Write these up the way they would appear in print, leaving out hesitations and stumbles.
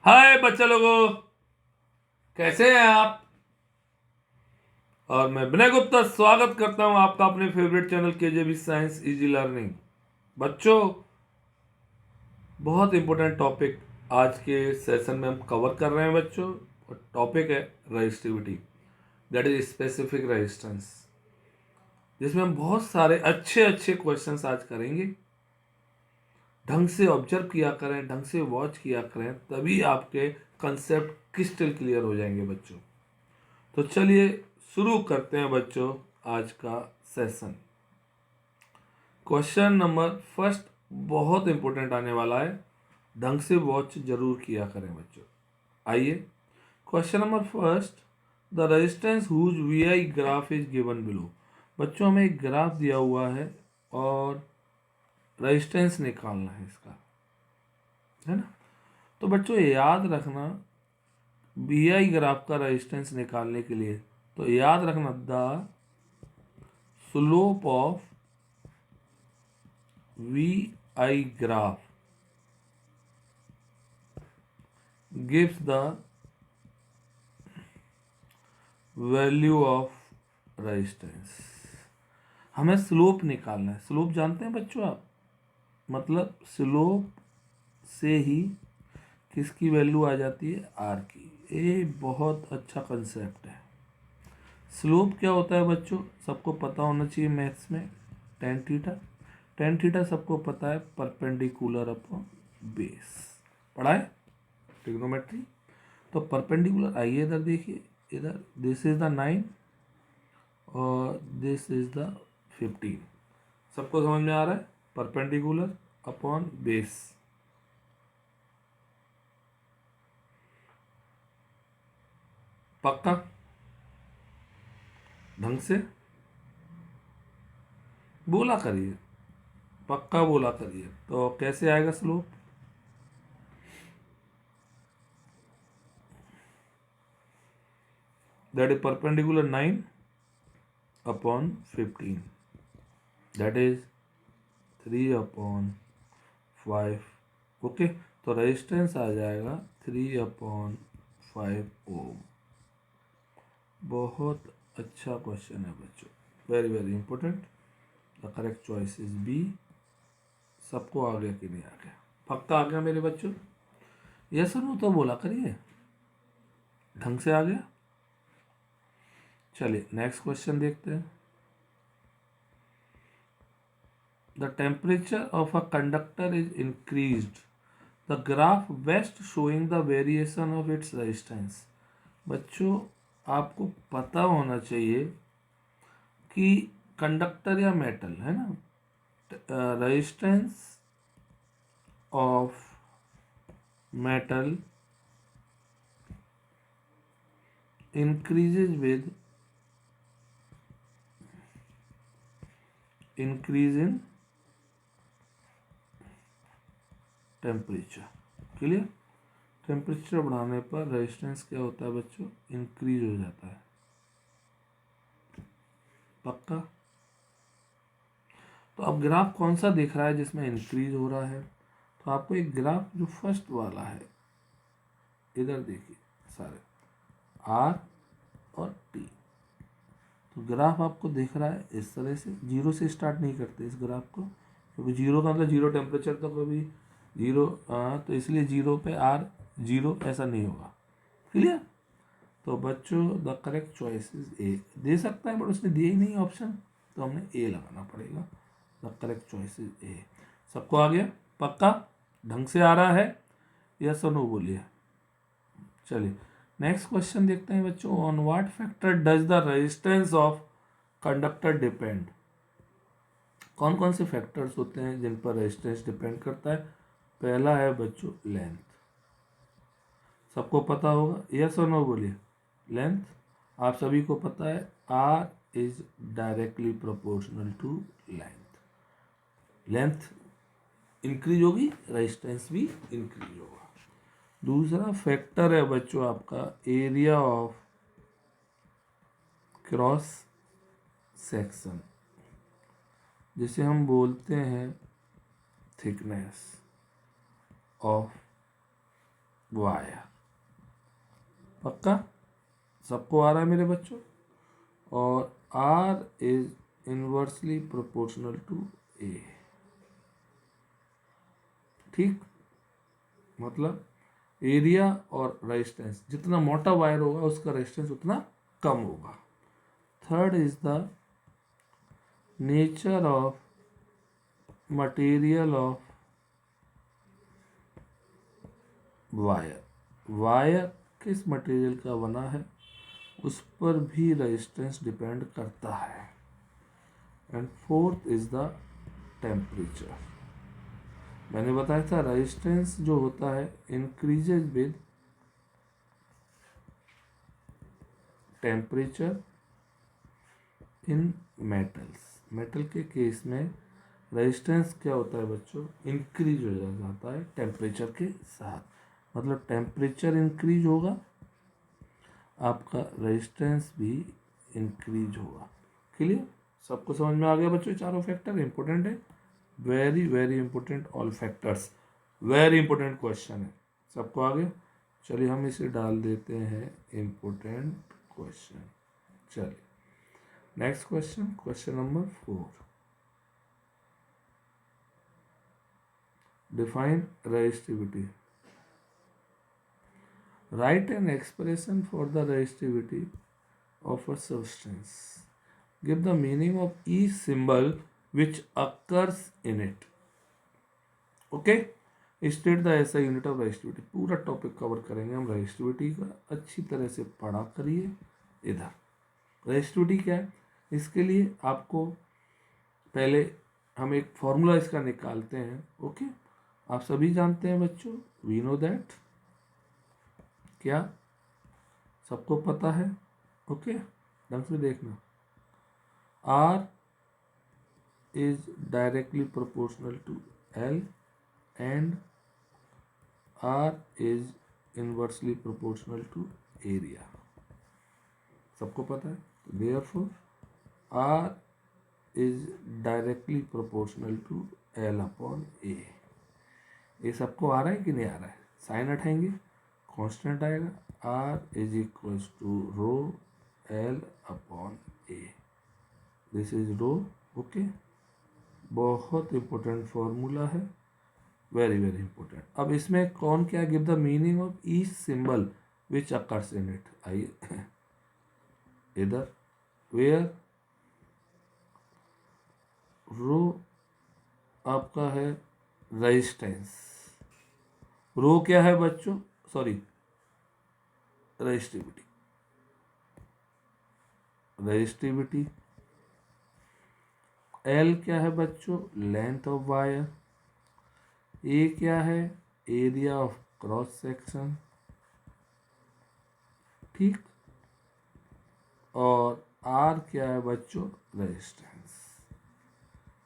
हाय बच्चा लोगों, कैसे हैं आप। और मैं विनय गुप्ता स्वागत करता हूं आपका अपने favourite channel KJB science easy learning. बच्चों, बहुत इंपॉर्टेंट टॉपिक आज के सेशन में हम कवर कर रहे हैं बच्चों। और टॉपिक है resistivity, that is specific resistance, जिसमें हम बहुत सारे अच्छे अच्छे क्वेश्चंस आज करेंगे। ढंग से ऑब्जर्व किया करें, ढंग से वॉच किया करें, तभी आपके कंसेप्ट क्रिस्टल क्लियर हो जाएंगे बच्चों। तो चलिए शुरू करते हैं बच्चों आज का सेशन। क्वेश्चन नंबर फर्स्ट बहुत इंपॉर्टेंट आने वाला है, ढंग से वॉच जरूर किया करें बच्चों। आइए, question number first, the resistance whose V I graph is given below. बच्चों, हमें एक ग्राफ दिया हुआ है और रेजिस्टेंस निकालना है इसका, है ना। तो बच्चों याद रखना, वी आई ग्राफ का रेजिस्टेंस निकालने के लिए तो याद रखना, the slope of V I graph gives the value of resistance। हमें स्लोप निकालना है। स्लोप जानते हैं बच्चों आप, मतलब स्लोप से ही किसकी वैल्यू आ जाती है, आर की। ये बहुत अच्छा कंसेप्ट है। स्लोप क्या होता है बच्चों, सबको पता होना चाहिए मैथ्स में, टेन थीटा। टेन थीटा सबको पता है, परपेंडिकुलर अपॉन बेस, पढ़ा है ट्रिग्नोमेट्री। तो परपेंडिकुलर, आइए इधर देखिए, इधर दिस इज द 9 और दिस इज द 15। सबको समझ में आ रहा है, परपेंडिकुलर अपॉन बेस। पक्का, ढंग से बोला करिए, पक्का बोला करिए। तो कैसे आएगा slope, that is perpendicular 9 upon 15, that is 3 upon 5। Okay, तो रेजिस्टेंस आ जाएगा 3 अपॉन 5 ओम। बहुत अच्छा क्वेश्चन है बच्चों, very very important. The correct choice is B. सबको आ गया कि नहीं आ गया, पक्का आ गया मेरे बच्चों। यस और नो तो बोला करिए, ढंग से आ गया। चलिए नेक्स्ट क्वेश्चन देखते हैं। The temperature of a conductor is increased, the graph best showing the variation of its resistance. बच्चों, आपको पता होना चाहिए कि कंडक्टर या मेटल, है ना, resistance of metal increases with increase in temperature. Clear, temperature बढ़ाने पर रेजिस्टेंस क्या होता है बच्चों, इंक्रीज हो जाता है। पक्का। तो अब ग्राफ कौन सा दिख रहा है जिसमें इंक्रीज हो रहा है, तो आपको एक ग्राफ जो फर्स्ट वाला है, इधर देखिए सारे आर और टी। तो ग्राफ आपको दिख रहा है इस तरह से, जीरो से स्टार्ट नहीं करते इस ग्राफ को, क्योंकि जीरो का मतलब जीरो टेम्परेचर, तो कभी जीरो, तो इसलिए जीरो पे आर जीरो ऐसा नहीं होगा। क्लियर। तो बच्चों the correct choice is A. दे सकता है बट उसने दिया ही नहीं ऑप्शन, तो हमने ए लगाना पड़ेगा। द करेक्ट चॉइस इज ए। सबको आ गया, पक्का, ढंग से आ रहा है, यस और नो बोलिए। चलिए नेक्स्ट क्वेश्चन देखते हैं बच्चों। On what factor does the resistance of conductor depend. कौन कौन से फैक्टर्स होते हैं जिन पर रेजिस्टेंस डिपेंड करता है। पहला है बच्चों लेंथ, सबको पता होगा, यस और नो बोलिए। लेंथ आप सभी को पता है, R is directly proportional to length. Length increase होगी, रेजिस्टेंस भी इंक्रीज होगा। दूसरा फैक्टर है बच्चों आपका एरिया ऑफ क्रॉस सेक्शन, जिसे हम बोलते हैं थिकनेस ऑफ वायर। पक्का सबको आ रहा है मेरे बच्चों। और R is inversely proportional to A. ठीक, मतलब एरिया और रेजिस्टेंस, जितना मोटा वायर होगा उसका रेजिस्टेंस उतना कम होगा। Third is the nature of material of wire. Wire किस मटेरियल का बना है उस पर भी रेजिस्टेंस डिपेंड करता है। And fourth is the temperature. मैंने बताया था रेजिस्टेंस जो होता है increases with temperature in metals. Metal के केस में रेजिस्टेंस क्या होता है बच्चों, इंक्रीज हो जाता है टेम्परेचर के साथ। मतलब टेम्परेचर इंक्रीज होगा, आपका रेजिस्टेंस भी इंक्रीज होगा। क्लियर, सबको समझ में आ गया बच्चों? चारों फैक्टर इंपॉर्टेंट है, very very important, all factors very important question है। सबको आ गया? चलिए हम इसे डाल देते हैं इंपॉर्टेंट क्वेश्चन। चलिए next question, question number 4। Define resistivity. Write an expression for the resistivity of a substance. Give the meaning of each symbol which occurs in it. Okay? State the SI unit of resistivity. पूरा topic cover करेंगे हम resistivity का, अच्छी तरह से पढ़ा करिए। इधर रेजिस्टिविटी क्या है, इसके लिए आपको पहले हम एक फॉर्मूला इसका निकालते हैं। ओके, आप सभी जानते हैं बच्चों, वी नो दैट, क्या सबको पता है? ओके, ढंग से देखना। R is directly proportional to L and R is inversely proportional to area. सबको पता है, तो therefore R is directly proportional to L upon A. ये सबको आ रहा है कि नहीं आ रहा है? साइन हटाएंगे, कांस्टेंट आएगा, R is equal to rho L upon A. This is rho. Okay, बहुत इंपॉर्टेंट फॉर्मूला है, वेरी वेरी इंपॉर्टेंट। अब इसमें कौन क्या, give the meaning of each symbol which occurs in it. आइए इधर, वेयर रो आपका है रेजिस्टेंस। रो क्या है बच्चों, सॉरी रेजिस्टिविटी। रेजिस्टिविटी एल क्या है बच्चों, लेंथ ऑफ वायर। ए क्या है, एरिया ऑफ क्रॉस सेक्शन। ठीक, और आर क्या है बच्चों, रेजिस्टेंस।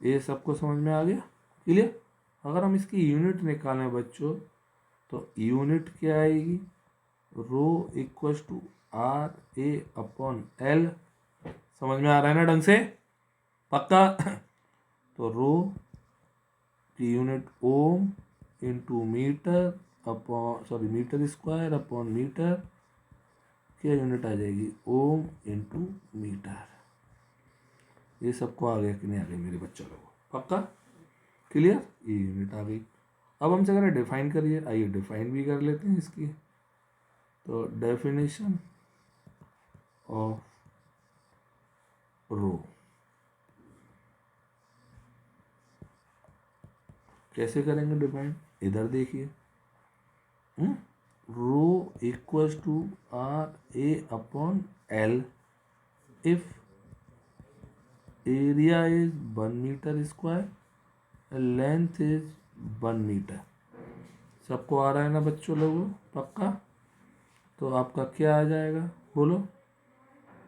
ये सबको समझ में आ गया? क्लियर। अगर हम इसकी यूनिट निकालें बच्चों तो यूनिट क्या आएगी, rho equal to R A upon L. समझ में आ रहा है ना ढंग से? पक्का? तो रो की unit ohm into meter upon, sorry meter square upon meter, क्या यूनिट आ जाएगी, ओम इंटू मीटर। ये सबको आ गया कि नहीं आ गया मेरे बच्चों लोगों? पक्का? क्लियर, ये यूनिट आ गई। अब हमसे करें डिफाइन करिए, आइए डिफाइन भी कर लेते हैं इसकी। तो डेफिनेशन ऑफ रो कैसे करेंगे डिफाइन, इधर देखिए। Rho equals to R A upon L if area is 1 metre square, length is 1 metre. सबको आ रहा है ना बच्चों लोगों? पक्का? तो आपका क्या आ जाएगा, बोलो?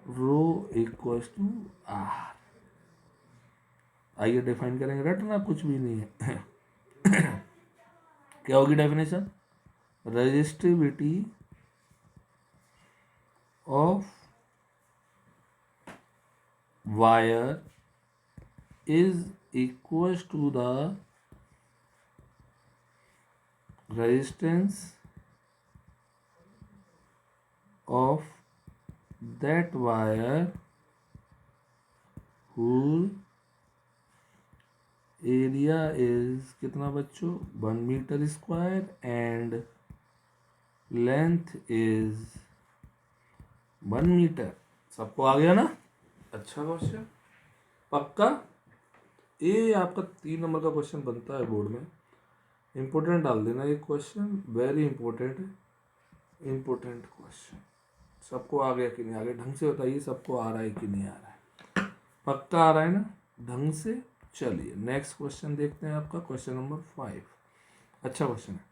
Rho equals to R. आइए डिफाइन करेंगे, रटना कुछ भी नहीं है। क्या होगी definition, resistivity of wire is equals to the resistance of that wire whose area is कितना बच्चों 1 metre square and length is 1 metre. सबको आ गया ना? अच्छा क्वेश्चन, पक्का। ये आपका 3 नंबर का क्वेश्चन बनता है बोर्ड में, इम्पोर्टेंट डाल देना ये क्वेश्चन, वेरी इंपॉर्टेंट क्वेश्चन। सबको आ गया कि नहीं आ गया? ढंग से बताइए सबको आ रहा है कि नहीं आ रहा है? पक्का आ रहा है ना ढंग से? चलिए नेक्स्ट क्वेश्चन देखते हैं आपका, क्वेश्चन नंबर 5। अच्छा क्वेश्चन है,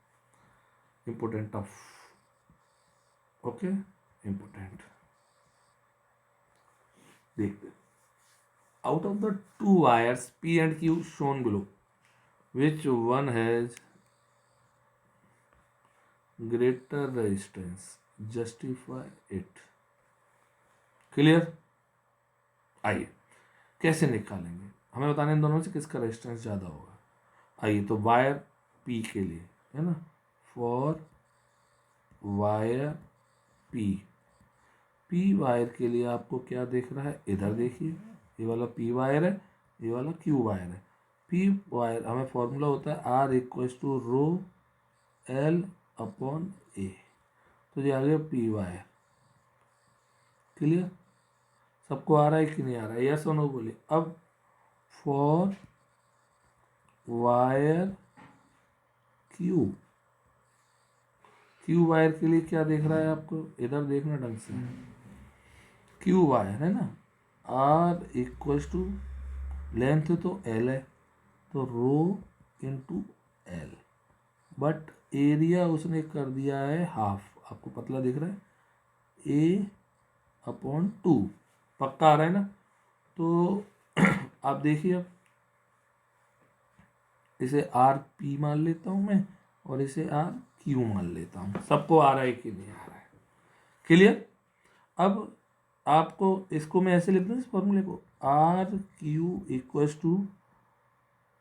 इम्पोर्टेंट, टफ, ओके, इम्पोर्टेंट। देखते हैं, out of the 2 wires P and Q shown below, which one has greater resistance? Justify it. Clear? आइए कैसे निकालेंगे, हमें बताना इन दोनों में से किसका रेजिस्टेंस ज़्यादा होगा। आइए तो वायर P के लिए है ना, फॉर वायर P वायर के लिए आपको क्या देख रहा है, इधर देखिए, ये वाला P वायर है, ये वाला Q वायर है। P वायर हमें फॉर्मूला होता है R equals to rho L upon A, तो ये आ गया P वायर। क्लियर? सबको आ रहा है कि नहीं आ रहा है? यस और नो बोलिए। अब फॉर वायर क्यू वायर के लिए क्या देख रहा है आपको, इधर देखना ढंग से, क्यू वायर है ना, आर इक्वल्स टू लेंथ तो एल है, तो rho into L, but area उसने कर दिया है हाफ, आपको पतला दिख रहा है, ए अपॉन 2। पक्का आ रहा है ना? तो आप देखिए, अब इसे आर पी मान लेता हूँ मैं और इसे आर क्यू मान लेता हूँ। सबको आ रहा है कि नहीं आ रहा है? क्लियर? अब आपको इसको मैं ऐसे लिख दूँ, इस फॉर्मूले को, आर क्यू इक्वल्स टू,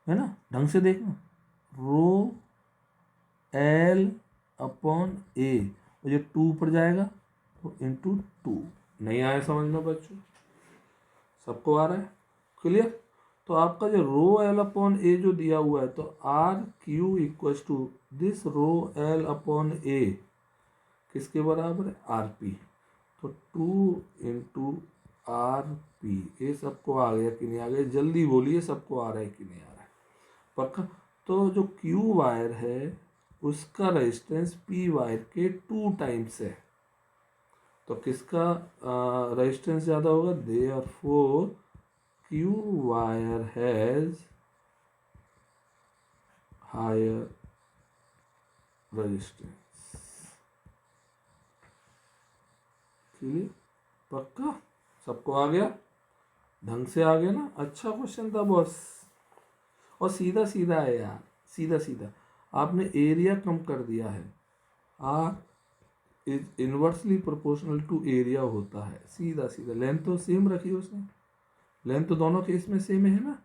है ना, ढंग से देखना, रो एल अपॉन ए, और ये 2 पर जाएगा तो इंटू 2। नहीं आया समझ में बच्चों? सबको आ रहा है? क्लियर? तो आपका जो रो एल अपॉन ए जो दिया हुआ है, तो R Q equals to this rho L upon A किसके बराबर है, आर पी, तो 2 इंटू आर पी। ये सबको आ गया कि नहीं आ गया? जल्दी बोलिए सबको आ रहा है कि नहीं आ रहा है? पक्का? तो जो क्यू वायर है उसका रेजिस्टेंस पी वायर के 2 टाइम्स है, तो किसका रेजिस्टेंस ज़्यादा होगा? Therefore Q wire has higher resistance. Clear? पक्का? सबको आ गया? ढंग से आ गया ना? अच्छा क्वेश्चन था बॉस, और सीधा सीधा है यार, सीधा सीधा। आपने एरिया कम कर दिया है, R is inversely proportional to area होता है, सीधा सीधा। लेंथ तो सेम रखी उसने, लेंथ तो दोनों केस में सेम है ना,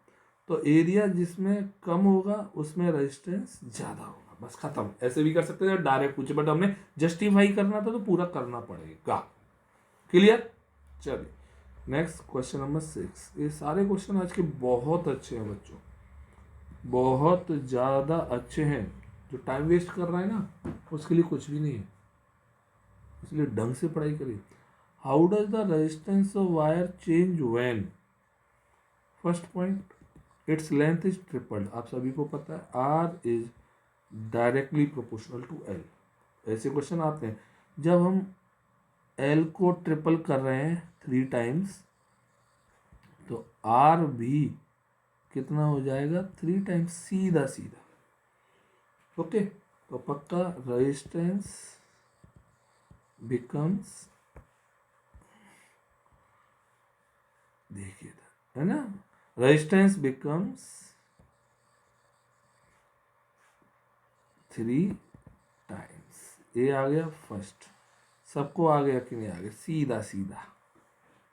तो एरिया जिसमें कम होगा उसमें रेजिस्टेंस ज़्यादा होगा, बस खत्म। ऐसे भी कर सकते थे डायरेक्ट पूछे, बट हमने जस्टिफाई करना था तो पूरा करना पड़ेगा। क्लियर? चलिए नेक्स्ट क्वेश्चन नंबर 6। ये सारे क्वेश्चन आज के बहुत अच्छे हैं बच्चों, बहुत ज़्यादा अच्छे हैं। जो टाइम वेस्ट कर रहा है ना उसके लिए कुछ भी नहीं है, इसलिए ढंग से पढ़ाई करिए। How does the resistance of wire change when? First point, its length is tripled. आप सभी को पता है R is directly proportional to L. ऐसे क्वेश्चन आते हैं जब हम एल को ट्रिपल कर रहे हैं 3 टाइम्स, तो आर भी कितना हो जाएगा, 3 टाइम्स, सीधा सीधा। ओके, तो पक्का रेजिस्टेंस बिकम्स, देखिए है ना, रेजिस्टेंस बिकम्स 3 टाइम्स। ये आ गया फर्स्ट। सबको आ गया कि नहीं आ गया? सीधा सीधा,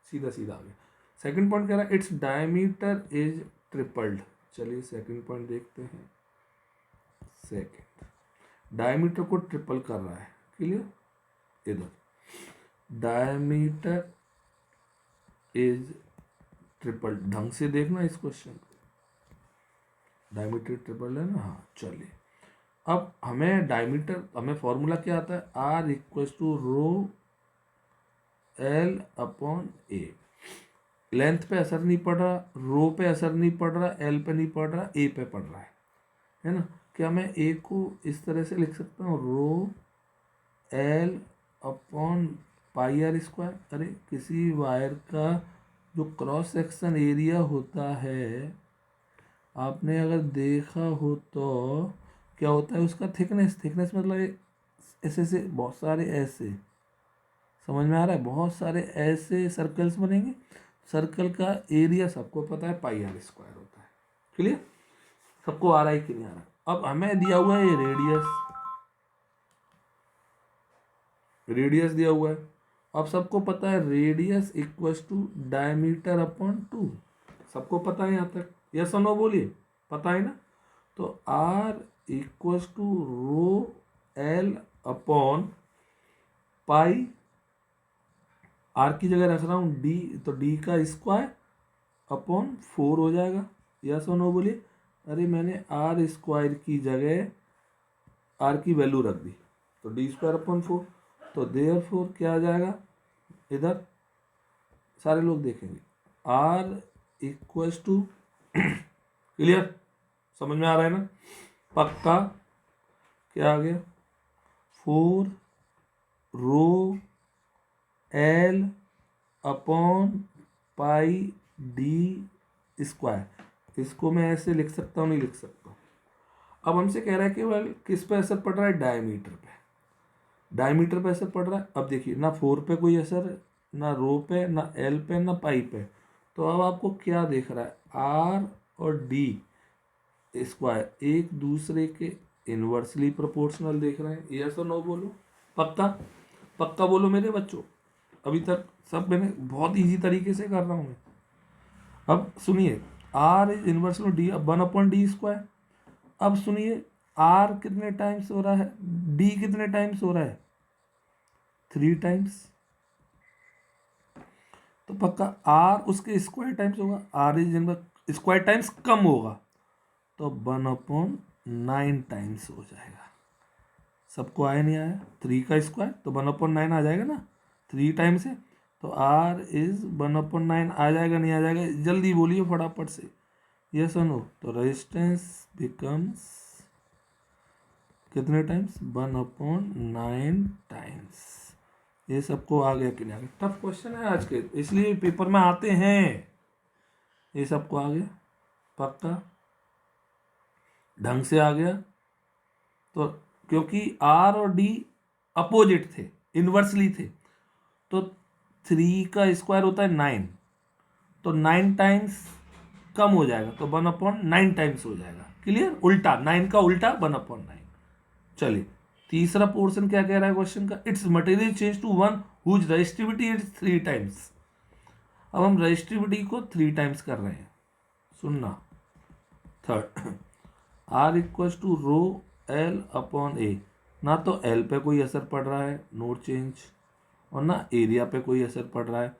सीधा सीधा आ गया। सेकंड पॉइंट कह रहा है इट्स डायमीटर इज ट्रिपल्ड। चलिए सेकंड पॉइंट देखते हैं। सेकंड, डायमीटर को ट्रिपल कर रहा है, क्लियर? इधर डायमीटर इज ट्रिपल, ढंग से देखना इस क्वेश्चन को, डायमीटर ट्रिपल है ना, हाँ चलिए। अब हमें डायमीटर, हमें फॉर्मूला क्या आता है, R equal to rho L upon A. Length पे असर नहीं पड़ रहा, रो पे असर नहीं पड़ रहा, एल पे नहीं पड़ रहा, ए पे पड़ रहा है ना। क्या मैं ए को इस तरह से लिख सकता हूँ, rho L upon pi R square. अरे किसी वायर का जो क्रॉस सेक्शन एरिया होता है, आपने अगर देखा हो तो क्या होता है उसका थिकनेस, थिकनेस मतलब ऐसे ऐसे बहुत सारे ऐसे, समझ में आ रहा है, बहुत सारे ऐसे सर्कल्स बनेंगे। सर्कल का एरिया सबको पता है पाई आर स्क्वायर होता है। क्लियर, सबको आ रहा है कि नहीं आ रहा। अब हमें दिया हुआ है ये रेडियस, रेडियस दिया हुआ है। अब सबको पता है radius equals to diameter upon 2, सबको पता है यहाँ तक, यस और नो बोलिए, पता है ना। तो R equals to rho L upon pi, R की जगह रख रहा हूँ डी, तो डी का स्क्वायर अपॉन 4 हो जाएगा, यस और नो बोलिए। अरे मैंने आर स्क्वायर की जगह आर की वैल्यू रख दी, तो डी स्क्वायर अपॉन 4, तो देयर फोर क्या आ जाएगा, इधर सारे लोग देखेंगे, आर इक्वल्स टू क्लियर, समझ में आ रहा है ना, पक्का। क्या आ गया, 4 रो एल अपॉन पाई डी स्क्वायर। इसको मैं ऐसे लिख सकता हूँ, नहीं लिख सकता। अब हमसे कह रहा है केवल किस पे असर पड़ रहा है, डायमीटर पे, डायमीटर पे असर पड़ रहा है। अब देखिए ना 4 पे कोई असर, ना रो पे, ना एल पे, ना पाई पे। तो अब आपको क्या देख रहा है, आर और डी स्क्वायर एक दूसरे के इन्वर्सली प्रोपोर्शनल देख रहे हैं, यस और नो बोलो, पक्का, पक्का बोलो मेरे बच्चों। अभी तक सब मैंने बहुत इजी तरीके से कर रहा हूँ मैं। अब सुनिए, R is inverse D 1/d square. अब सुनिए, आर कितने टाइम्स हो रहा है, डी कितने टाइम्स हो रहा है, 3 टाइम्स। तो पक्का आर उसके स्क्वायर टाइम्स होगा, R is inverse square times कम होगा, तो 1/9 टाइम्स हो जाएगा। सबको आया नहीं आया, 3 का स्क्वायर तो 1/9 आ जाएगा ना, 3 टाइम से। तो आर इज 1/9 आ जाएगा, नहीं आ जाएगा, जल्दी बोलिए फटाफट से, यस और नो। तो रेजिस्टेंस बिकम्स कितने टाइम्स, 1/9 टाइम्स। ये सबको आ गया कि नहीं आ गया, टफ क्वेश्चन है आज के, इसलिए पेपर में आते हैं। ये सबको आ गया, पक्का ढंग से आ गया। तो क्योंकि आर और डी अपोजिट थे, इन्वर्सली थे, तो 3 का स्क्वायर होता है 9, तो 9 टाइम्स कम हो जाएगा, तो 1/9 टाइम्स हो जाएगा। क्लियर, उल्टा 9 का उल्टा 1/9। चलिए तीसरा पोर्शन क्या कह रहा है क्वेश्चन का, its material change to one whose resistivity is 3 times. अब हम रेजिस्टिविटी को 3 टाइम्स कर रहे हैं, सुनना। Third, R equals to rho L upon A. ना तो एल पे कोई असर पड़ रहा है, नो चेंज, और ना एरिया पे कोई असर पड़ रहा है।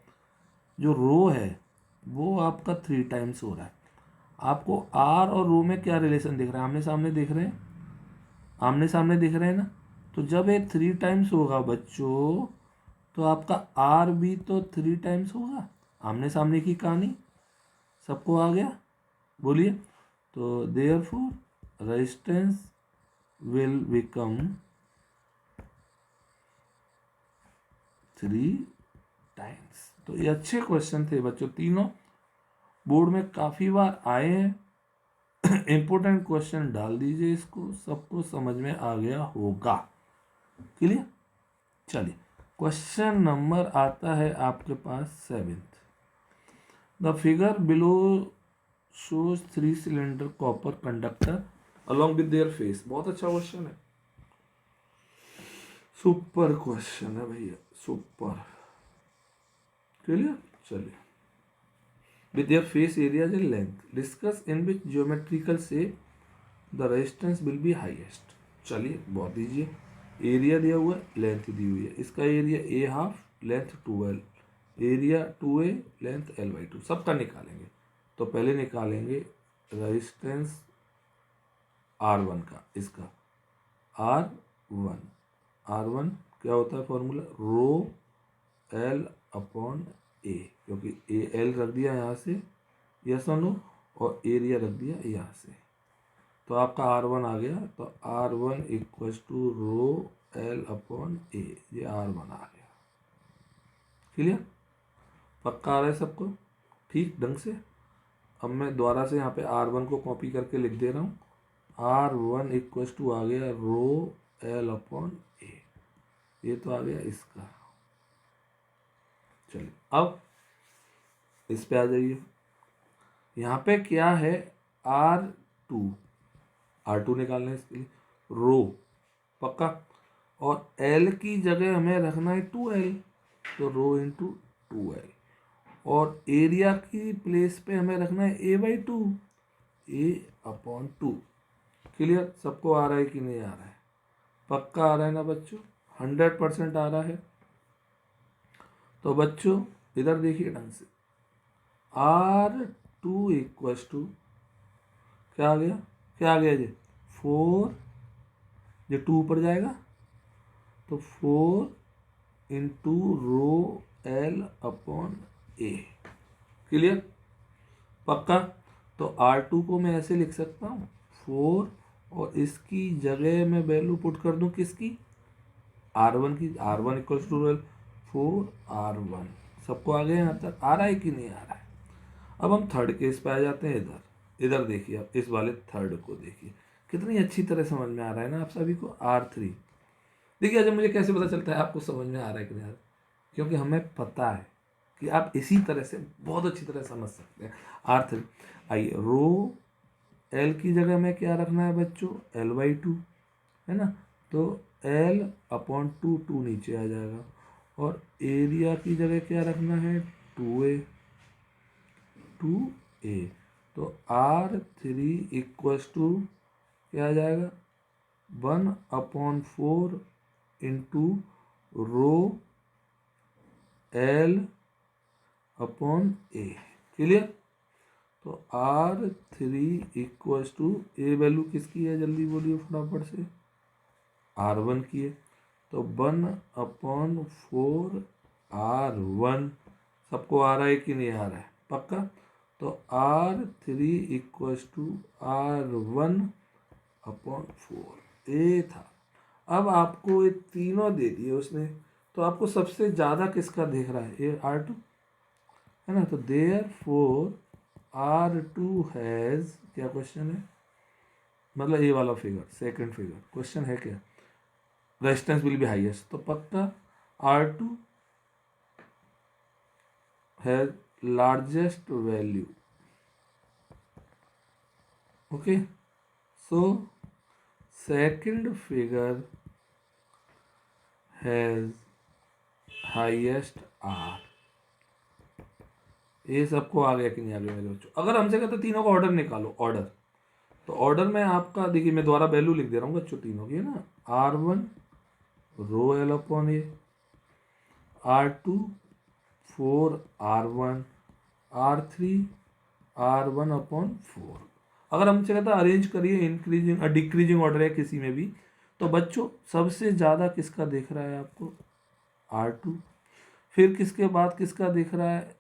जो रो है वो आपका 3 टाइम्स हो रहा है। आपको आर और रो में क्या रिलेशन दिख रहा है, आमने सामने दिख रहे हैं, आमने सामने दिख रहे हैं ना। तो जब ये 3 टाइम्स होगा बच्चों, तो आपका आर भी तो 3 टाइम्स होगा, आमने सामने की कहानी। सबको आ गया, बोलिए। तो therefore resistance will become 3 times. तो ये अच्छे क्वेश्चन थे बच्चों, तीनों बोर्ड में काफ़ी बार आए हैं। इंपॉर्टेंट क्वेश्चन डाल दीजिए इसको, सबको समझ में आ गया होगा। क्लियर, चलिए क्वेश्चन नंबर आता है आपके पास 7th। The figure below shows 3 cylinder copper conductor along with their face. बहुत अच्छा क्वेश्चन है, सुपर क्वेश्चन है भैया, सुपर। क्लियर, चलिए। with their face areas and length. Discuss in which geometrical shape the resistance will be highest. चलिए बहुत दीजिए, area दिया हुआ है, लेंथ दी हुई है, इसका area a half, length 2L, area 2A, length L/2, सबका निकालेंगे। तो पहले निकालेंगे रेजिस्टेंस R1 का, इसका R1, R1 क्या होता है फॉर्मूला, रो L/A, क्योंकि L रख दिया यहाँ से, यस और नो, और एरिया रख दिया यहाँ से, तो आपका R1 आ गया। तो R1 equals to row L/A, ये R1 आ गया। क्लियर, पक्का आ रहा है सबको ठीक ढंग से। अब मैं दोबारा से यहाँ पे R1 को कॉपी करके लिख दे रहा हूँ। R1 इक्वल्स टू आ गया रो L/A, ये तो आ गया इसका। चलिए अब इस पे आ जाइए। यहाँ पे क्या है, R2 निकालना है इसके लिए, रो पक्का, और L की जगह हमें रखना है 2L, तो रो इंटू 2L, और एरिया की प्लेस पे हमें रखना है A/2, A/2। क्लियर, सबको आ रहा है कि नहीं आ रहा है, पक्का आ रहा है ना बच्चों, 100% आ रहा है। तो बच्चों इधर देखिए ढंग से, R2 इक्वल्स टू क्या आ गया, क्या आ गया जी, 4, जो 2 ऊपर जाएगा तो 4 इंटू रो L/A। क्लियर, पक्का। तो R2 को मैं ऐसे लिख सकता हूँ 4, और इसकी जगह मैं वैल्यू पुट कर दूँ किसकी, R1 की, R1 इक्वल्स टू 4R1। सबको आ गया, यहाँ तक आ रहा है कि नहीं आ रहा है। अब हम थर्ड केस पे आ जाते हैं। इधर देखिए, आप इस वाले थर्ड को देखिए, कितनी अच्छी तरह समझ में आ रहा है ना आप सभी को। R3 देखिए, अच्छा मुझे कैसे पता चलता है आपको समझ में आ रहा है कि नहीं आ रहा है, क्योंकि हमें पता है कि आप इसी तरह से बहुत अच्छी तरह समझ सकते हैं। R3, आइए रो L की जगह में क्या रखना है बच्चों, L/2 है ना, तो L/2, 2 नीचे आ जाएगा, और एरिया की जगह क्या रखना है, 2A, 2A। तो R3 इक्वल्स टू क्या आ जाएगा, 1/4 इंटू रो L/A। क्लियर, तो R3 equals to, A value किसकी है, जल्दी बोलिए फटाफट से, R1 की है, तो 1/4 R1। सबको आ रहा है कि नहीं आ रहा है, पक्का। तो R3 इक्वल्स टू R1/4, ये था। अब आपको ये तीनों दे दिए उसने, तो आपको सबसे ज़्यादा किसका दिख रहा है, ये R2 है ना, तो देयरफॉर R2 हैज़, क्या क्वेश्चन है, मतलब ये वाला फिगर, सेकंड फिगर क्वेश्चन है क्या, रेजिस्टेंस विल बी हाईएस्ट, तो पक्का R2 has largest value. Okay, so second figure has highest R। ये सबको आ गया कि नहीं आ गया मेरे बच्चों। अगर हमसे कहते तीनों का ऑर्डर निकालो, ऑर्डर, तो ऑर्डर में आपका देखिए, मैं दोबारा वैल्यू लिख दे रहा हूँ बच्चों तीनों की, है ना, R1 रो L/A, R2 4R1, R3 R1/4। अगर हमसे कहता अरेंज करिए इंक्रीजिंग और डिक्रीजिंग ऑर्डर है किसी में भी, तो बच्चों सबसे ज़्यादा किसका दिख रहा है आपको, R2, फिर किसके बाद किसका दिख रहा है,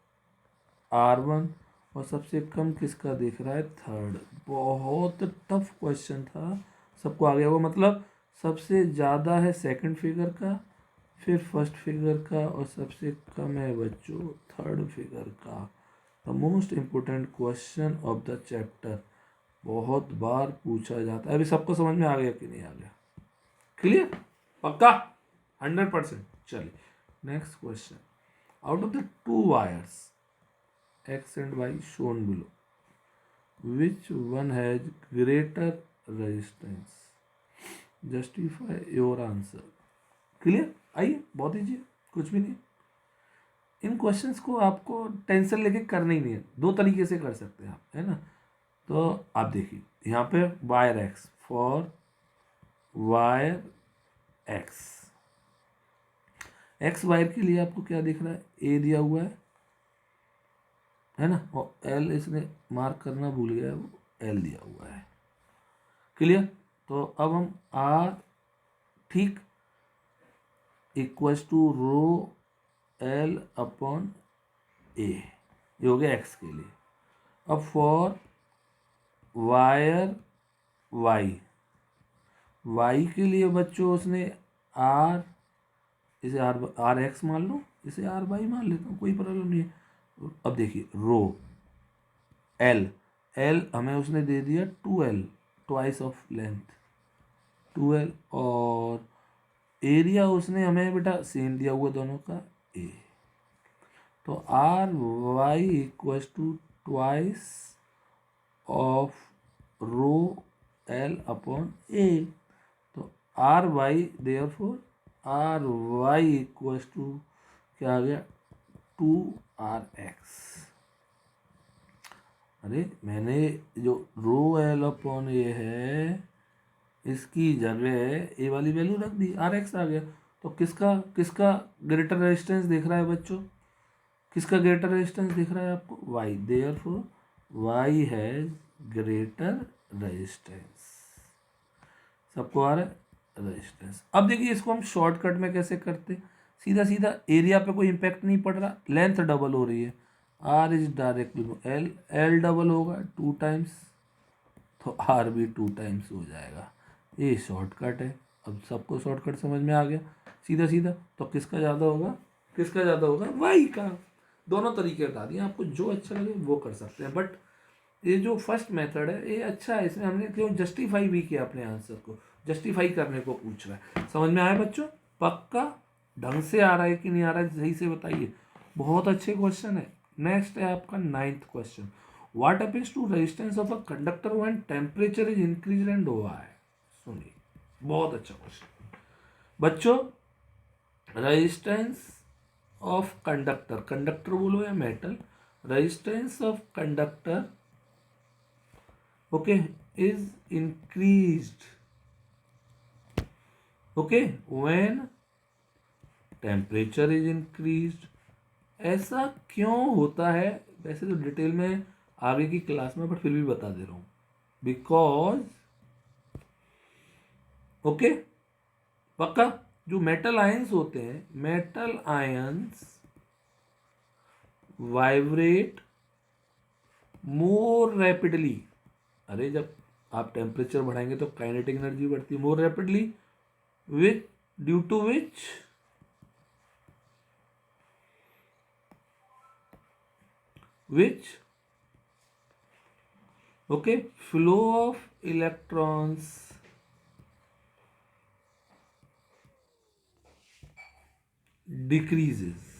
R1, और सबसे कम किसका दिख रहा है, थर्ड। बहुत टफ क्वेश्चन था, सबको आ गया वो, मतलब सबसे ज़्यादा है सेकंड फिगर का, फिर फर्स्ट फिगर का, और सबसे कम है बच्चों थर्ड फिगर का। The most important question of the chapter, बहुत बार पूछा जाता है। अभी सबको समझ में आ गया कि नहीं आ गया, क्लियर, पक्का 100%। चलिए next question, out of the 2 wires X and Y shown below, which one has greater resistance? Justify your answer. Clear, आइए बहुत ईजी, कुछ भी नहीं। इन क्वेश्चंस को आपको टेंशन लेके करना ही नहीं है, 2 तरीके से कर सकते हैं आप, है ना। तो आप देखिए यहाँ पे wire X, for wire X x wire के लिए आपको क्या दिख रहा है, ए दिया हुआ है ना, और एल इसने मार्क करना भूल गया है, वो एल दिया हुआ है। क्लियर। तो अब हम आर ठीक equals to rho L upon A, ये हो गया एक्स के लिए। अब फॉर वायर वाई, वाई के लिए बच्चों उसने आर, इसे आर एक्स मान लो, इसे आर वाई मान लेता हूँ, कोई प्रॉब्लम नहीं है। अब देखिए रो एल, एल हमें उसने दे दिया 2L, twice of length 2L, और एरिया उसने हमें बेटा सेम दिया हुआ दोनों का ए। तो R Y equals to twice of rho L upon A. तो R Y therefore R Y equals to क्या आ गया, 2RX। अरे मैंने जो रो एल अपॉन ए है इसकी जगह ए वाली वैल्यू रख दी, RX आ गया। तो किसका किसका ग्रेटर रेजिस्टेंस दिख रहा है बच्चों, किसका ग्रेटर रेजिस्टेंस दिख रहा है आपको, Y, therefore Y has greater resistance. सबको आ रहा है रेजिस्टेंस। अब देखिए इसको हम शॉर्टकट में कैसे करते, सीधा सीधा एरिया पे कोई इम्पैक्ट नहीं पड़ रहा, लेंथ डबल हो रही है, R is directly L, L double होगा 2 टाइम्स, तो आर भी 2 टाइम्स हो जाएगा। ये शॉर्टकट है। अब सबको शॉर्टकट समझ में आ गया सीधा सीधा। तो किसका ज़्यादा होगा, किसका ज़्यादा होगा, वाई का। दोनों तरीके बता दिए आपको, जो अच्छा लगे वो कर सकते हैं। बट ये जो फर्स्ट मेथड है ये अच्छा है, इसमें हमने क्यों जस्टिफाई भी किया, अपने आंसर को जस्टिफाई करने को पूछ रहा है। समझ में आया बच्चों, पक्का ढंग से आ रहा है कि नहीं आ रहा है, सही से बताइए। बहुत अच्छे क्वेश्चन है। नेक्स्ट है आपका 9th question, what happens to resistance of a conductor when temperature is increase and why. सुनिए, बहुत अच्छा क्वेश्चन बच्चों। रेजिस्टेंस ऑफ कंडक्टर, कंडक्टर बोलो या metal, resistance of conductor okay is increased okay when temperature is increased। ऐसा क्यों होता है, वैसे तो डिटेल में आगे की क्लास में, बट फिर भी बता दे रहा हूं, बिकॉज ओके पक्का, जो मेटल आयंस होते हैं, मेटल आयंस वाइब्रेट मोर रैपिडली। अरे जब आप टेम्परेचर बढ़ाएंगे तो काइनेटिक एनर्जी बढ़ती है more rapidly, which due to which okay flow of electrons decreases।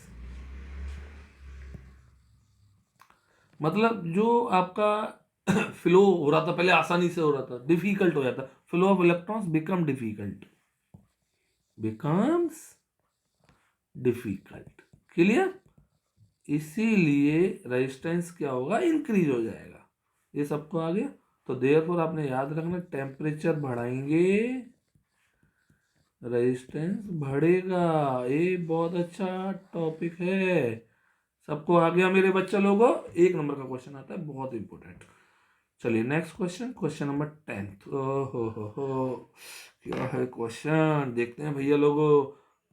मतलब जो आपका फ्लो हो रहा था पहले आसानी से हो रहा था, डिफिकल्ट हो जाता, flow of electrons become difficult, becomes difficult. Clear. इसीलिए रेजिस्टेंस क्या होगा, इंक्रीज हो जाएगा। ये सबको आ गया। तो देयरफॉर आपने याद रखना, टेम्परेचर बढ़ाएंगे रेजिस्टेंस बढ़ेगा। ये बहुत अच्छा टॉपिक है। सबको आ गया मेरे बच्चे लोगों, 1 नंबर का क्वेश्चन आता है, बहुत इंपॉर्टेंट। चलिए नेक्स्ट क्वेश्चन, क्वेश्चन नंबर 10। हो क्या है क्वेश्चन, देखते हैं भैया लोगों।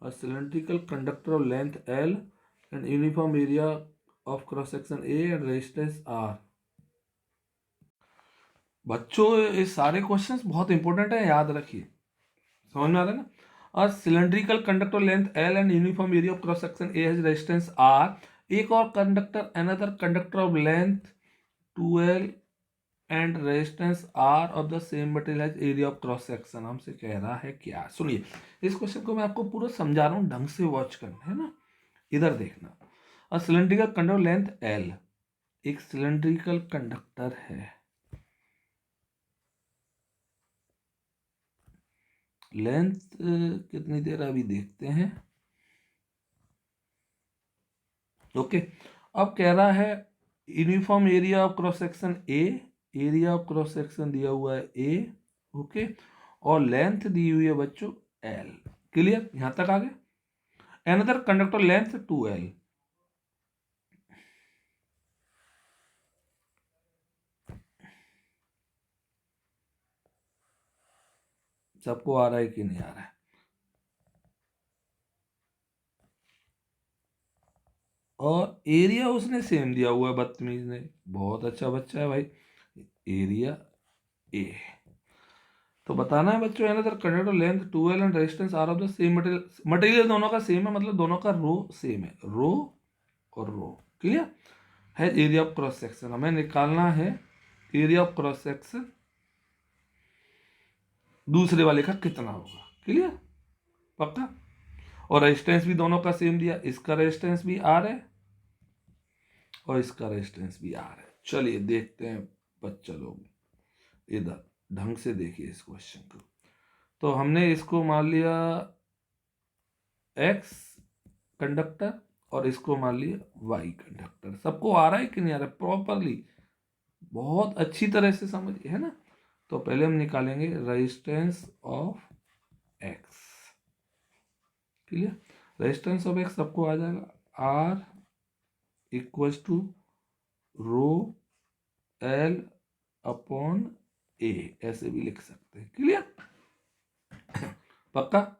A cylindrical conductor of length L and uniform area of cross section A and resistance R. बच्चों ये सारे क्वेश्चंस बहुत इंपॉर्टेंट है, याद रखिए। समझ में आ रहा है ना। और cylindrical conductor length L and uniform area of cross section A has resistance R. एक और conductor, another conductor of length 2L and resistance R of the same material has area of cross section. हमसे कह रहा है क्या, सुनिए इस question को मैं आपको पूरा समझा रहा हूँ, ढंग से वॉच करना है ना, इधर देखना। और सिलेंड्रिकल कंडक्टर लेंथ एल, एक सिलेंड्रिकल कंडक्टर है, लेंथ कितनी देर अभी देखते हैं। ओके अब कह रहा है uniform area of cross section A, area of cross section दिया हुआ है ए, ओके, और लेंथ दी हुई है बच्चों एल। क्लियर, यहां तक आ गए। Another conductor length 2L. सबको आ रहा है कि नहीं आ रहा है? और एरिया उसने सेम दिया हुआ है बदतमीज ने, बहुत अच्छा बच्चा है भाई। Area A. तो बताना है बच्चों, another conductor length 2L and resistance R of the same material. Material दोनों का सेम है, मतलब दोनों का रो सेम है, रो और रो। क्लियर है? एरिया ऑफ क्रॉस सेक्शन हमें निकालना है, एरिया ऑफ क्रॉस सेक्शन दूसरे वाले का कितना होगा। क्लियर? पक्का? और रेजिस्टेंस भी दोनों का सेम दिया, इसका रेजिस्टेंस भी आर है और इसका रेजिस्टेंस भी आर है। चलिए देखते हैं बच्चा लोग, इधर ढंग से देखिए इस क्वेश्चन को। तो हमने इसको मान लिया एक्स कंडक्टर और इसको मान लिया वाई कंडक्टर। सबको आ रहा है कि नहीं आ रहा है? प्रॉपरली बहुत अच्छी तरह से समझिए, है ना। तो पहले हम निकालेंगे resistance of X. Clear? Resistance of X सबको आ जाएगा, R equal to rho L upon A, ऐसे भी लिख सकते हैं। क्लियर? पक्का?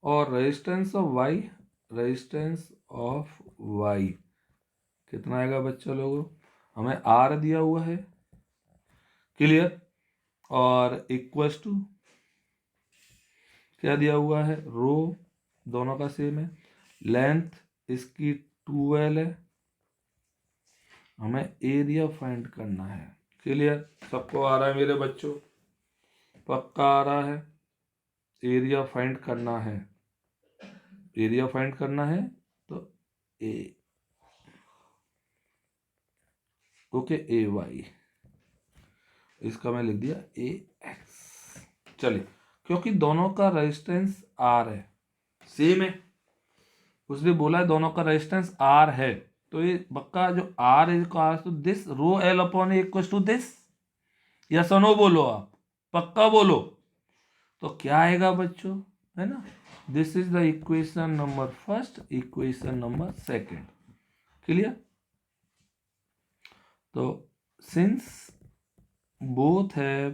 और resistance of Y, resistance of Y कितना आएगा बच्चों लोगों? हमें आर दिया हुआ है। क्लियर? और इक्वल्स टू क्या दिया हुआ है? रो, दोनों का सेम है। लेंथ इसकी 2L है, हमें एरिया फाइंड करना है। क्लियर? सबको आ रहा है मेरे बच्चों? पक्का आ रहा है? एरिया फाइंड करना है, एरिया फाइंड करना है तो ए, ओके, ए वाई, इसका मैं लिख दिया ए एक्स। चलिए, क्योंकि दोनों का रेजिस्टेंस आर है, सेम है, उसने बोला है दोनों का रेजिस्टेंस आर है, तो ये पक्का जो R is equal to this rho L upon A equal to this. या सनो बोलो आप, पक्का बोलो। तो क्या आएगा बच्चों, है ना? This is the equation number first, equation number second. Clear? तो सिंस बोथ है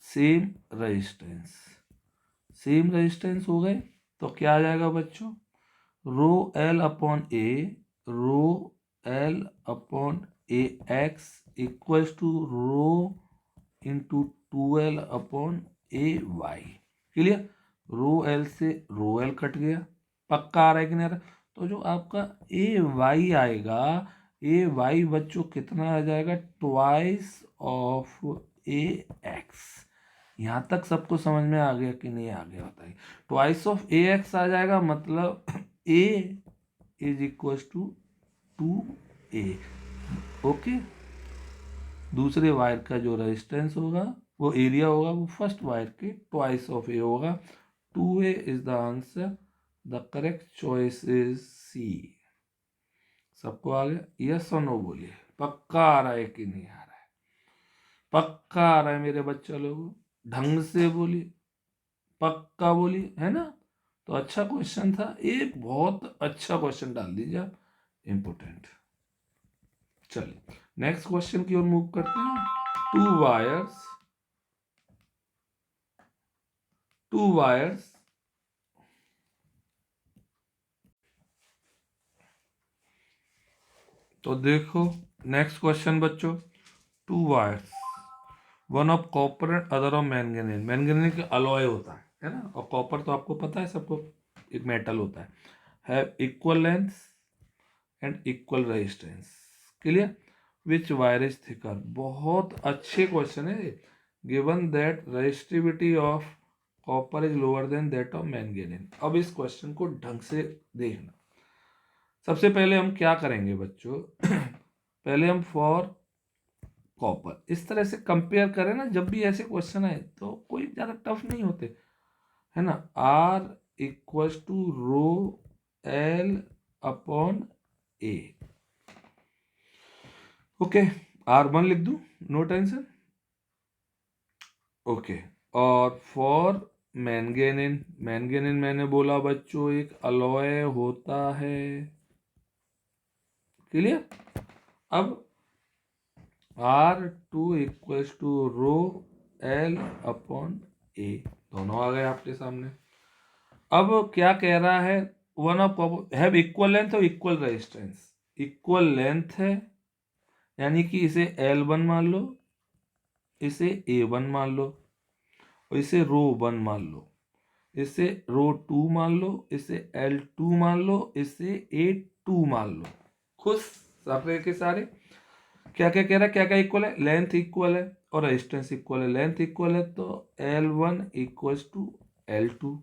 सेम रेजिस्टेंस, सेम रेजिस्टेंस हो गए, तो क्या आ जाएगा बच्चों? Rho L upon A, rho L upon A X equals to rho into 2L upon A Y. Clear? Rho L से रो एल कट गया, पक्का आ रहा है कि नहीं आ रहा? तो जो आपका ए वाई आएगा, ए वाई बच्चों कितना आ जाएगा? Twice of A x. यहाँ तक सबको समझ में आ गया कि नहीं आ गया बताइए? ट्वाइस ऑफ ए एक्स आ जाएगा, मतलब A is equal to 2A। Okay, दूसरे वायर का जो रेजिस्टेंस होगा, वो एरिया होगा, वो फर्स्ट वायर के ट्वाइस ऑफ ए होगा। 2A is the answer, the correct choice is C. सबको आ गया? यस और नो बोलिए, पक्का आ रहा है कि नहीं आ रहा है? पक्का आ रहा है मेरे बच्चे लोगों? ढंग से बोलिए, पक्का बोलिए, है ना? तो अच्छा क्वेश्चन था, एक बहुत अच्छा क्वेश्चन डाल दीजिए आप, इंपोर्टेंट। चलिए नेक्स्ट क्वेश्चन की ओर मूव करते हैं। टू वायर्स तो देखो नेक्स्ट क्वेश्चन बच्चों, to wires, one of copper and other of manganese. Manganese का अलॉय होता है ना, और कॉपर तो आपको पता है सबको, एक मेटल होता है, have equal length and equal resistance. Clear? Which wire is thicker. बहुत अच्छे क्वेश्चन है। Given that resistivity of copper is lower than that of manganese. अब इस क्वेश्चन को ढंग से देखना। सबसे पहले हम क्या करेंगे बच्चों पहले हम फॉर कॉपर इस तरह से कंपेयर करें ना, जब भी ऐसे क्वेश्चन आए तो कोई ज्यादा टफ नहीं होते, है ना। R equal to rho L upon A. Okay, R1 लिख दूं, नो टेंशन। ओके, और फॉर मैंगेनिन। मैंगेनिन मैंने बोला बच्चों एक अलॉय होता है, क्लियर। अब R2 equals to rho L upon A, दोनों आ गए आपके सामने। अब क्या कह रहा है, one of have equal length और इक्वल रेजिस्टेंस। इक्वल लेंथ है यानी कि इसे L1 मान लो, इसे A1 मान लो, और इसे रो 1 मान लो, इसे रो 2 मान लो, इसे L2 मान लो, इसे A2 मान लो। खुश सारे के सारे। क्या क्या कह रहा है, क्या क्या इक्वल है, लेंथ इक्वल है और रेजिस्टेंस इक्वल है। लेंथ इक्वल है तो L1 equals to L2,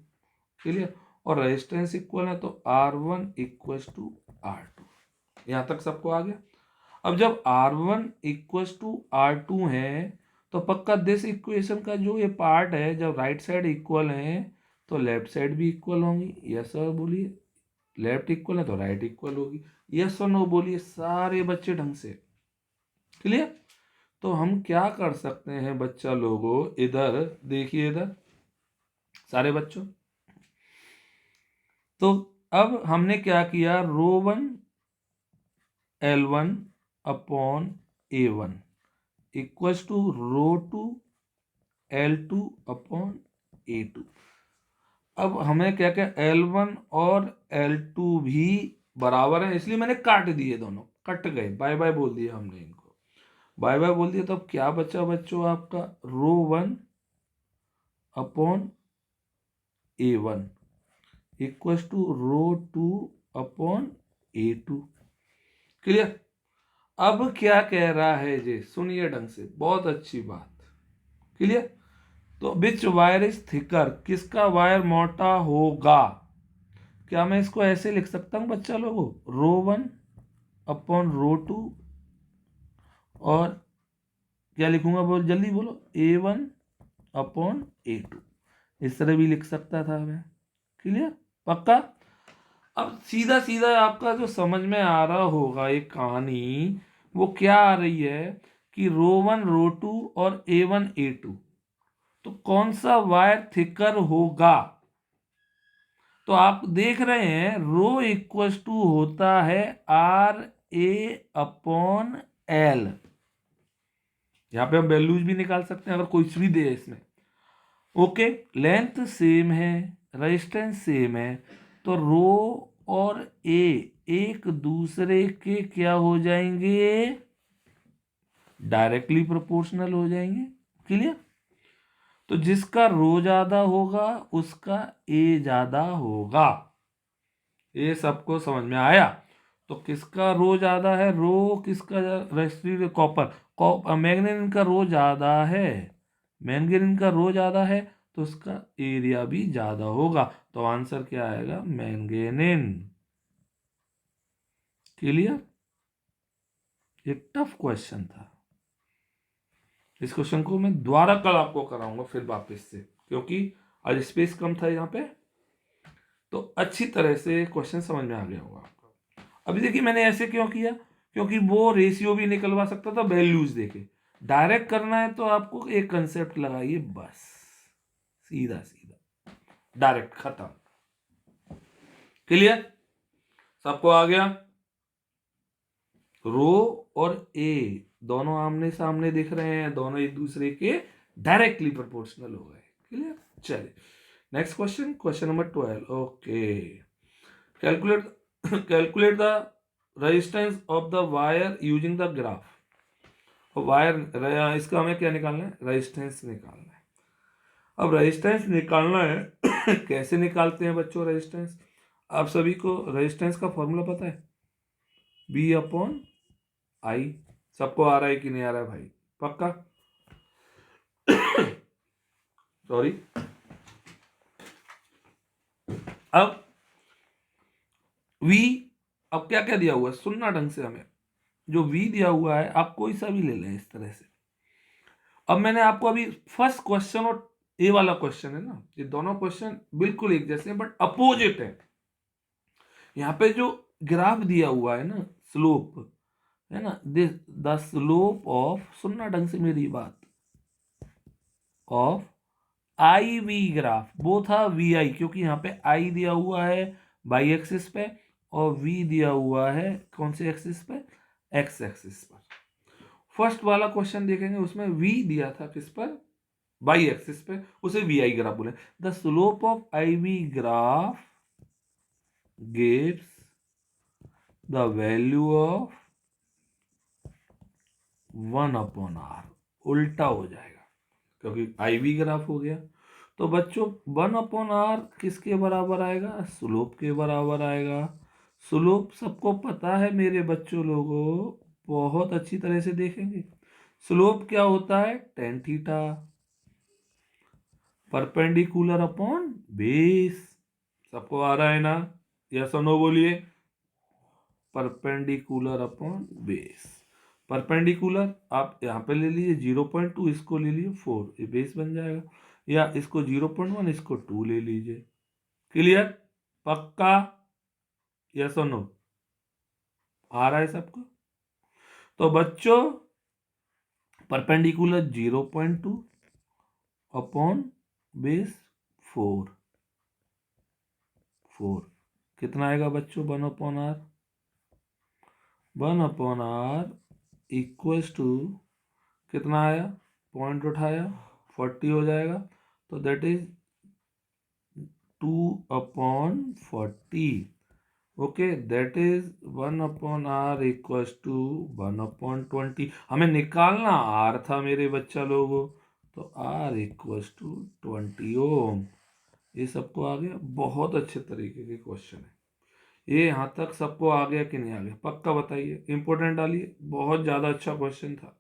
clear. और रेजिस्टेंस इक्वल है तो R1 इक्वल्स टू R2। यहां तक सबको आ गया। अब जब R1 इक्वल्स टू R2 है तो पक्का दिस इक्वेशन का जो ये पार्ट है, जब राइट साइड इक्वल है तो लेफ्ट साइड भी इक्वल होंगी। यस और बोलिए, लेफ्ट इक्वल है तो राइट इक्वल होगी। यस और नो बोलिए सारे बच्चे ढंग से, क्लियर। तो हम क्या कर सकते हैं बच्चा लोगों, इधर देखिए, इधर सारे बच्चों। तो अब हमने क्या किया, rho 1 L1 upon A1 equals to rho 2 L2 upon A2। अब हमें क्या क्या, L1 और L2 भी बराबर है, इसलिए मैंने काट दिए, दोनों कट गए, बाय बाय बोल दिया हमने इनको, बाय बाय बोल दिया। तो अब क्या बचा बच्चों आपका, rho 1 upon A1 equals to rho 2 upon A2, clear. अब क्या कह रहा है जी, सुनिए ढंग से, बहुत अच्छी बात, क्लियर। तो विच वायर इज थिकर, किसका वायर मोटा होगा। क्या मैं इसको ऐसे लिख सकता हूं बच्चा लोगों, रो 1 अपॉन रो 2, और क्या लिखूंगा, बोल जल्दी बोलो, A1 अपॉन A2, इस तरह भी लिख सकता था मैं, क्लियर, पक्का। अब सीधा सीधा आपका जो समझ में आ रहा होगा एक कहानी, वो क्या आ रही है कि रो 1 रो 2 और A1 A2, तो कौन सा वायर थिकर होगा। तो आप देख रहे हैं रो इक्वल्स टू होता है RA अपॉन L। यहां पे हम वैल्यूज भी निकाल सकते हैं अगर कुछ भी दे इसमें, ओके। लेंथ सेम है, रेजिस्टेंस सेम है, तो रो और ए एक दूसरे के क्या हो जाएंगे, डायरेक्टली प्रोपोर्शनल हो जाएंगे, क्लियर। तो जिसका रो ज्यादा होगा उसका ए ज्यादा होगा, ये सबको समझ में आया। तो किसका रो ज्यादा है, रो किसका, रेजिस्टिव कॉपर मैग्नीशियम का रो ज्यादा है, मैग्नीशियम का रो ज्यादा है तो उसका एरिया भी ज्यादा होगा। तो आंसर क्या आएगा, मैंगनीज, क्लियर। ये टफ क्वेश्चन था, इस क्वेश्चन को मैं दोबारा कल आपको कराऊंगा फिर वापस से, क्योंकि आज स्पेस कम था यहाँ पे, तो अच्छी तरह से क्वेश्चन समझ में आ गया होगा आपको। अभी देखिए मैंने ऐसे क्यों किया, क्योंकि वो रेशियो भी निकलवा सकता था वैल्यूज देके। डायरेक्ट करना है तो आपको एक कंसेप्ट लगाइए बस, सीधा सीधा डायरेक्ट खत्म, क्लियर, सबको आ गया। रो और ए दोनों आमने सामने दिख रहे हैं, दोनों एक दूसरे के डायरेक्टली प्रोपोर्शनल हो गए, क्लियर। चलिए next question, question number 12, okay. Calculate calculate the resistance of the wire using the graph. Wire, इसका हमें क्या निकालना है, रेजिस्टेंस निकालना है। अब रेजिस्टेंस निकालना है कैसे निकालते हैं बच्चों रेजिस्टेंस, आप सभी को रेजिस्टेंस का फॉर्मूला पता है, बी अपॉन आई। सबको आ रहा है कि नहीं आ रहा है भाई, पक्का। सॉरी। अब V, अब क्या क्या दिया हुआ है, सुनना ढंग से हमें, जो V दिया हुआ है आप कोई सा भी ले लें इस तरह से। अब मैंने आपको अभी फर्स्ट क्वेश्चन और ए वाला क्वेश्चन है ना, ये दोनों क्वेश्चन बिल्कुल एक जैसे हैं बट अपोजिट है। यहाँ पे जो ग्राफ दिया हुआ है ना, स्लोप है ना, दिस द स्लोप ऑफ, सुनना ढंग से मेरी बात, ऑफ आई वी ग्राफ, वो था वी आई, क्योंकि यहाँ पे आई दिया हुआ है बाई एक्सिस पे और वी दिया हुआ है कौन से एक्सिस पे, एक्स एक्सिस पर। फर्स्ट वाला क्वेश्चन देखेंगे उसमें वी दिया था किस पर, बाई एक्सिस पे, उसे वी आई ग्राफ बोले। The slope of I V graph gives the value of 1/r, उल्टा हो जाएगा क्योंकि आई वी ग्राफ हो गया। तो बच्चों 1/r किसके बराबर आएगा, स्लोप के बराबर आएगा। स्लोप सबको पता है मेरे बच्चों लोगों, बहुत अच्छी तरह से देखेंगे। स्लोप क्या होता है, tan theta perpendicular upon base. सबको आ रहा है ना, यस और नो बोलिए। परपेंडिकुलर अपॉन बेस, परपेंडिकुलर आप यहाँ पे ले लीजिए 0.2, इसको ले लीजिए 4, ये बेस बन जाएगा, या इसको 0.1, इसको 2 ले लीजिए। क्लियर, पक्का, यस और नो, आ रहा है सबको। तो बच्चों परपेंडिकुलर 0.2 अपॉन बेस 4, कितना आएगा बच्चों, 1/r, 1/r इक्वल्स टू कितना आया, पॉइंट उठाया 40 हो जाएगा, तो that is 2/40। Okay, that is 1/r equals to 1/20। हमें निकालना r था मेरे बच्चा लोगों, तो r इक्वल्स टू 20 ओम। ये सबको आ गया, बहुत अच्छे तरीके के क्वेश्चन है ये। यहाँ तक सबको आ गया कि नहीं आ गया, पक्का बताइए, इंपॉर्टेंट डालिए, बहुत ज्यादा अच्छा क्वेश्चन था,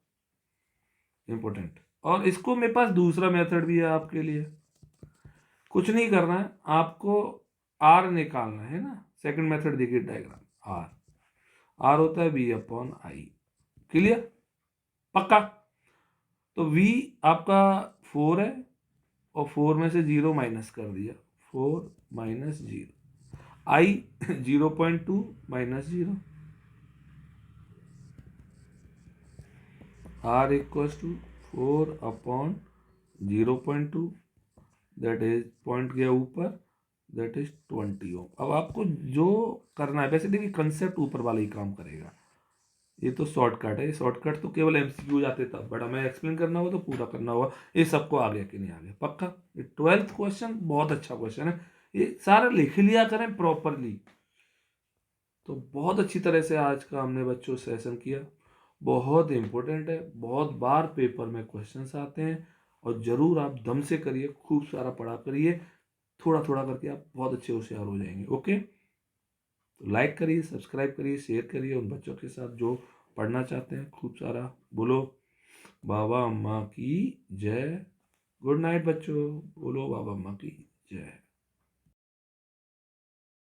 इंपॉर्टेंट। और इसको मेरे पास दूसरा मेथड भी है आपके लिए, कुछ नहीं करना है आपको, आर निकालना है ना। सेकंड मेथड देखिए, डायग्राम आर, आर होता है V/I। क्लियर, पक्का। तो V आपका 4 है और 4 में से 0 माइनस कर दिया, 4 minus 0, I 0.2 minus 0, R equals to 4/0.2, that is point गया ऊपर, दैट इज 20 ओम। अब आपको जो करना है, वैसे देखिए कंसेप्ट ऊपर वाला ही काम करेगा, ये तो शॉर्टकट है, शॉर्टकट तो केवल एमसीक्यू जाते तब, बट हमें एक्सप्लेन करना होगा तो पूरा करना होगा। ये सबको आ गया कि नहीं आ गया, पक्का। ये 12th क्वेश्चन बहुत अच्छा क्वेश्चन है, ये सारा लिख लिया करें प्रॉपरली। तो बहुत अच्छी तरह से आज का हमने बच्चों सेशन किया, बहुत इंपॉर्टेंट है, बहुत बार पेपर में क्वेश्चंस आते हैं, और जरूर आप दम से करिए, खूब सारा पढ़ा करिए, थोड़ा थोड़ा करके आप बहुत अच्छे होशियार हो जाएंगे। ओके, तो लाइक करिए, सब्सक्राइब करिए, शेयर करिए उन बच्चों के साथ जो पढ़ना चाहते हैं खूब सारा। बोलो बाबा अम्मा की जय। गुड नाइट बच्चों, बोलो बाबा अम्मा की जय।